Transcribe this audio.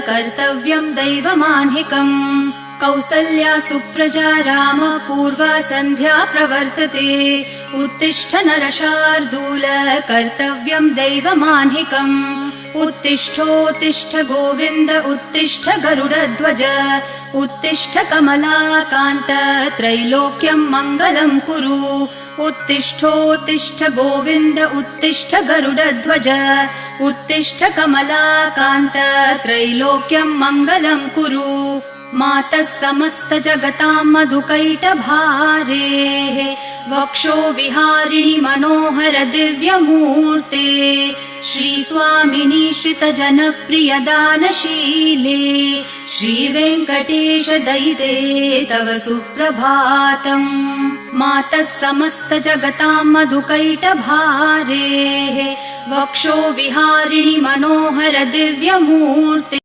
कर्तव्यं दैवमान्हिकम् कौसल्या सुप्रजा राम पूर्वा सन्ध्या प्रवर्तते उत्तिष्ठ नरशार्दूल कर्तव्यं दैवमान्हिकम् उत्तिष्ठोत्तिष्ठ गोविन्द उत्तिष्ठ गरुडध्वज उत्तिष्ठ कमलाकान्त त्रैलोक्यं मङ्गलं कुरु उत्तिष्ठोत्तिष्ठ गोविन्द उत्तिष्ठ गरुडध्वज उत्तिष्ठ कमलाकान्त त्रैलोक्यं मङ्गलं कुरु मातः समस्त जगतां मधुकैटभारेः वक्षो विहारिणि मनोहर दिव्यमूर्ते श्रीस्वामिनि श्रितजनप्रियदानशीले श्रीवेङ्कटेश दयिते तव सुप्रभातम् मातः समस्त जगतां मधुकैटभारेः वक्षो विहारिणि मनोहर दिव्यमूर्ते